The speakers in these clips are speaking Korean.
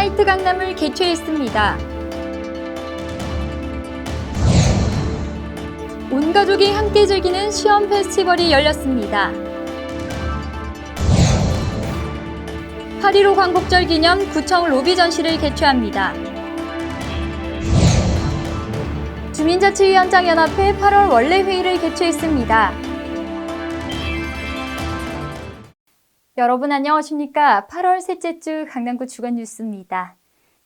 이그나이트 강남을 개최했습니다. 온 가족이 함께 즐기는 시원 페스티벌이 열렸습니다. 8.15 광복절 기념 구청 로비 전시를 개최합니다. 주민자치위원장연합회 8월 원래회의를 개최했습니다. 여러분 안녕하십니까? 8월 셋째 주 강남구 주간뉴스입니다.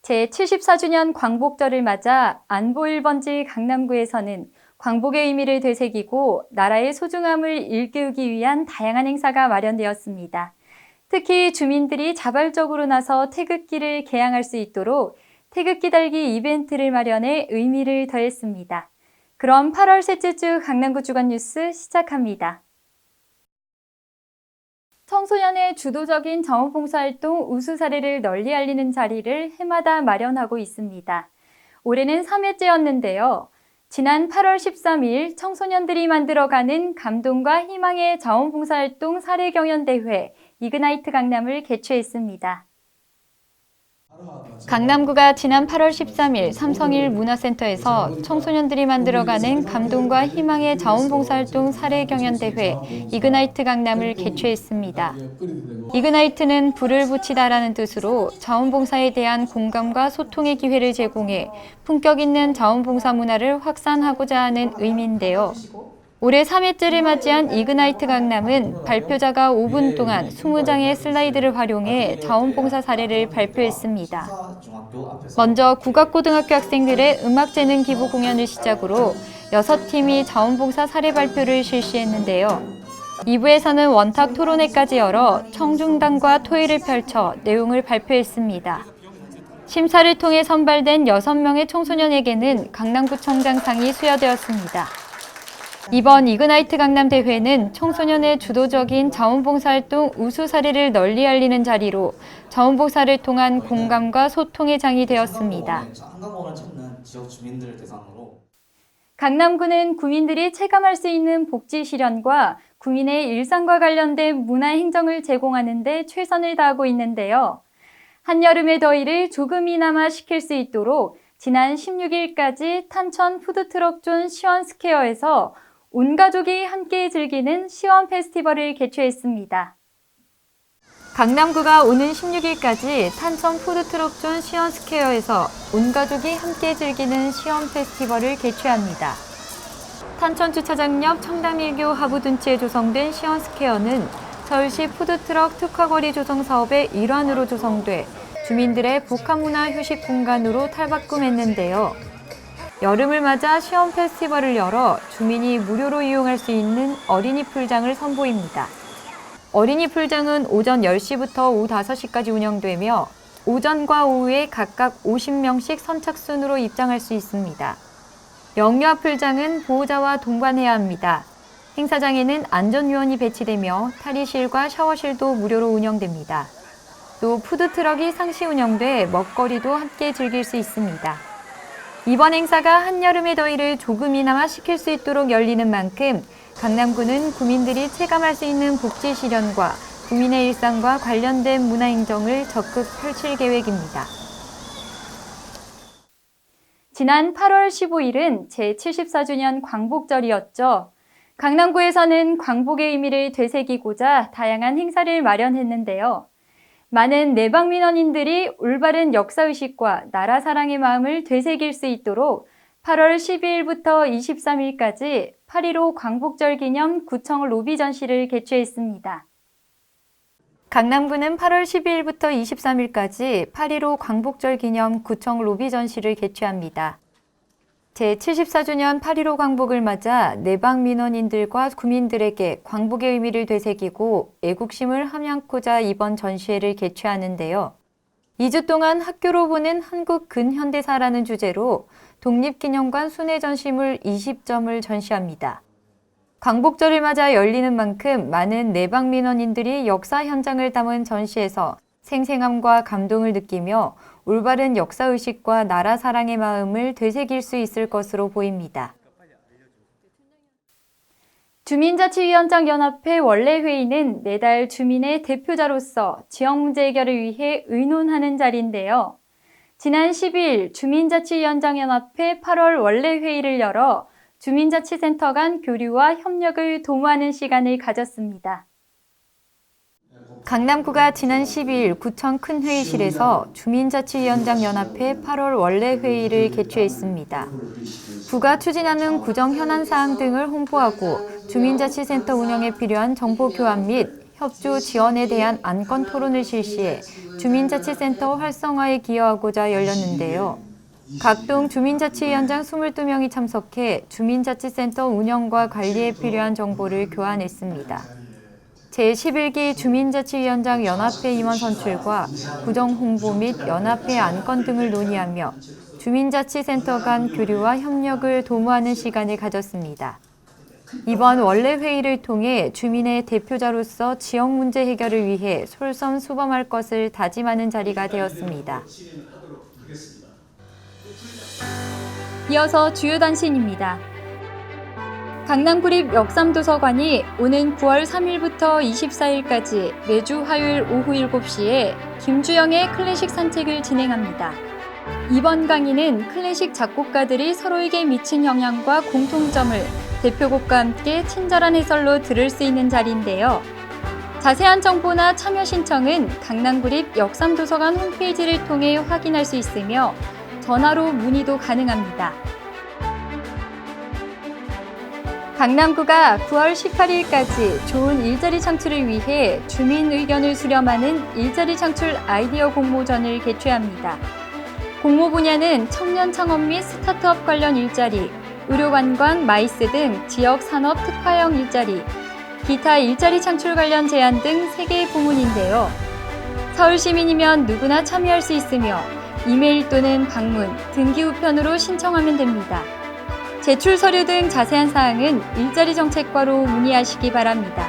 제74주년 광복절을 맞아 안보 1번지 강남구에서는 광복의 의미를 되새기고 나라의 소중함을 일깨우기 위한 다양한 행사가 마련되었습니다. 특히 주민들이 자발적으로 나서 태극기를 개양할 수 있도록 태극기 달기 이벤트를 마련해 의미를 더했습니다. 그럼 8월 셋째 주 강남구 주간뉴스 시작합니다. 청소년의 주도적인 자원봉사활동 우수 사례를 널리 알리는 자리를 해마다 마련하고 있습니다. 올해는 3회째였는데요. 지난 8월 13일 청소년들이 만들어가는 감동과 희망의 자원봉사활동 사례경연대회 이그나이트 강남을 개최했습니다. 강남구가 지난 8월 13일 삼성일 문화센터에서 청소년들이 만들어가는 감동과 희망의 자원봉사활동 사례경연대회 이그나이트 강남을 개최했습니다. 이그나이트는 불을 붙이다라는 뜻으로 자원봉사에 대한 공감과 소통의 기회를 제공해 품격 있는 자원봉사 문화를 확산하고자 하는 의미인데요. 올해 3회째를 맞이한 이그나이트 강남은 발표자가 5분 동안 20장의 슬라이드를 활용해 자원봉사 사례를 발표했습니다. 먼저 국악고등학교 학생들의 음악재능 기부 공연을 시작으로 6팀이 자원봉사 사례 발표를 실시했는데요. 2부에서는 원탁 토론회까지 열어 청중단과 토의를 펼쳐 내용을 발표했습니다. 심사를 통해 선발된 6명의 청소년에게는 강남구청장상이 수여되었습니다. 이번 이그나이트 강남 대회는 청소년의 주도적인 자원봉사활동 우수 사례를 널리 알리는 자리로 자원봉사를 통한 공감과 소통의 장이 되었습니다. 강남구는 구민들이 체감할 수 있는 복지 실현과 구민의 일상과 관련된 문화 행정을 제공하는 데 최선을 다하고 있는데요. 한여름의 더위를 조금이나마 식힐 수 있도록 지난 16일까지 탄천 푸드트럭 존 시원스퀘어에서 온 가족이 함께 즐기는 시원 페스티벌을 개최했습니다. 강남구가 오는 16일까지 탄천 푸드트럭 존 시원스퀘어에서 온 가족이 함께 즐기는 시원 페스티벌을 개최합니다. 탄천 주차장 옆 청담일교 하부둔치에 조성된 시원스퀘어는 서울시 푸드트럭 특화거리 조성 사업의 일환으로 조성돼 주민들의 복합문화 휴식 공간으로 탈바꿈했는데요. 여름을 맞아 시원 페스티벌을 열어 주민이 무료로 이용할 수 있는 어린이 풀장을 선보입니다. 어린이 풀장은 오전 10시부터 오후 5시까지 운영되며 오전과 오후에 각각 50명씩 선착순으로 입장할 수 있습니다. 영유아 풀장은 보호자와 동반해야 합니다. 행사장에는 안전요원이 배치되며 탈의실과 샤워실도 무료로 운영됩니다. 또 푸드트럭이 상시 운영돼 먹거리도 함께 즐길 수 있습니다. 이번 행사가 한여름의 더위를 조금이나마 식힐 수 있도록 열리는 만큼 강남구는 구민들이 체감할 수 있는 복지 실현과 구민의 일상과 관련된 문화행정을 적극 펼칠 계획입니다. 지난 8월 15일은 제74주년 광복절이었죠. 강남구에서는 광복의 의미를 되새기고자 다양한 행사를 마련했는데요. 많은 내방 민원인들이 올바른 역사의식과 나라 사랑의 마음을 되새길 수 있도록 8월 12일부터 23일까지 8.15 광복절 기념 구청 로비 전시를 개최했습니다. 강남구는 8월 12일부터 23일까지 8.15 광복절 기념 구청 로비 전시를 개최합니다. 제74주년 8.15 광복을 맞아 내방 민원인들과 구민들에게 광복의 의미를 되새기고 애국심을 함양코자 이번 전시회를 개최하는데요. 2주 동안 학교로 보는 한국 근현대사라는 주제로 독립기념관 순회전시물 20점을 전시합니다. 광복절을 맞아 열리는 만큼 많은 내방 민원인들이 역사 현장을 담은 전시에서 생생함과 감동을 느끼며 올바른 역사의식과 나라 사랑의 마음을 되새길 수 있을 것으로 보입니다. 주민자치위원장연합회 원래회의는 매달 주민의 대표자로서 지역 문제 해결을 위해 의논하는 자리인데요. 지난 12일 주민자치위원장연합회 8월 원래회의를 열어 주민자치센터 간 교류와 협력을 도모하는 시간을 가졌습니다. 강남구가 지난 12일 구청 큰 회의실에서 주민자치위원장연합회 8월 원래회의를 개최했습니다. 구가 추진하는 구정 현안사항 등을 홍보하고 주민자치센터 운영에 필요한 정보 교환 및 협조 지원에 대한 안건 토론을 실시해 주민자치센터 활성화에 기여하고자 열렸는데요. 각동 주민자치위원장 22명이 참석해 주민자치센터 운영과 관리에 필요한 정보를 교환했습니다. 제11기 주민자치위원장 연합회 임원 선출과 구정 홍보 및 연합회 안건 등을 논의하며 주민자치센터 간 교류와 협력을 도모하는 시간을 가졌습니다. 이번 원래회의를 통해 주민의 대표자로서 지역 문제 해결을 위해 솔선수범할 것을 다짐하는 자리가 되었습니다. 이어서 주요 단신입니다. 강남구립 역삼도서관이 오는 9월 3일부터 24일까지 매주 화요일 오후 7시에 김주영의 클래식 산책을 진행합니다. 이번 강의는 클래식 작곡가들이 서로에게 미친 영향과 공통점을 대표곡과 함께 친절한 해설로 들을 수 있는 자리인데요. 자세한 정보나 참여 신청은 강남구립 역삼도서관 홈페이지를 통해 확인할 수 있으며 전화로 문의도 가능합니다. 강남구가 9월 18일까지 좋은 일자리 창출을 위해 주민 의견을 수렴하는 일자리 창출 아이디어 공모전을 개최합니다. 공모 분야는 청년 창업 및 스타트업 관련 일자리, 의료관광, 마이스 등 지역 산업 특화형 일자리, 기타 일자리 창출 관련 제안 등 3개의 부문인데요. 서울 시민이면 누구나 참여할 수 있으며 이메일 또는 방문, 등기 우편으로 신청하면 됩니다. 제출 서류 등 자세한 사항은 일자리 정책과로 문의하시기 바랍니다.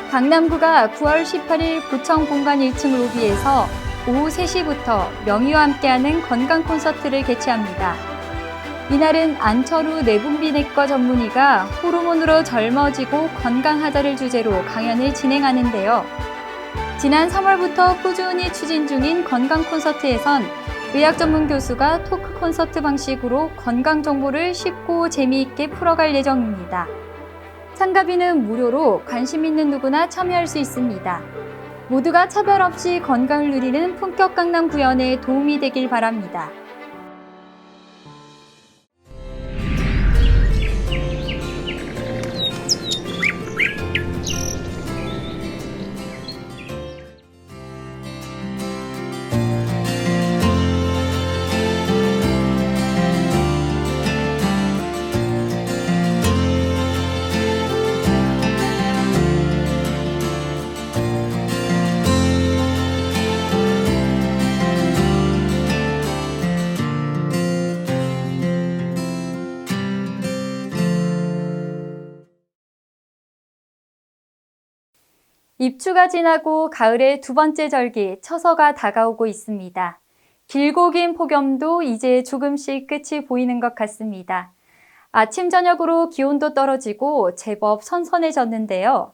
강남구가 9월 18일 구청 본관 1층 로비에서 오후 3시부터 명희와 함께하는 건강 콘서트를 개최합니다. 이날은 안철우 내분비내과 전문의가 호르몬으로 젊어지고 건강하자를 주제로 강연을 진행하는데요. 지난 3월부터 꾸준히 추진 중인 건강 콘서트에선 의학 전문 교수가 토크 콘서트 방식으로 건강 정보를 쉽고 재미있게 풀어갈 예정입니다. 참가비는 무료로 관심 있는 누구나 참여할 수 있습니다. 모두가 차별 없이 건강을 누리는 품격 강남 구현에 도움이 되길 바랍니다. 입추가 지나고 가을의 두 번째 절기, 처서가 다가오고 있습니다. 길고 긴 폭염도 이제 조금씩 끝이 보이는 것 같습니다. 아침, 저녁으로 기온도 떨어지고 제법 선선해졌는데요.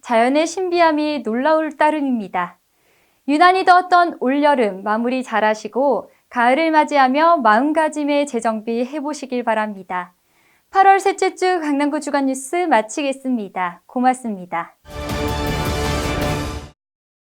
자연의 신비함이 놀라울 따름입니다. 유난히 더웠던 올여름 마무리 잘하시고 가을을 맞이하며 마음가짐의 재정비 해보시길 바랍니다. 8월 셋째 주 강남구 주간 뉴스 마치겠습니다. 고맙습니다.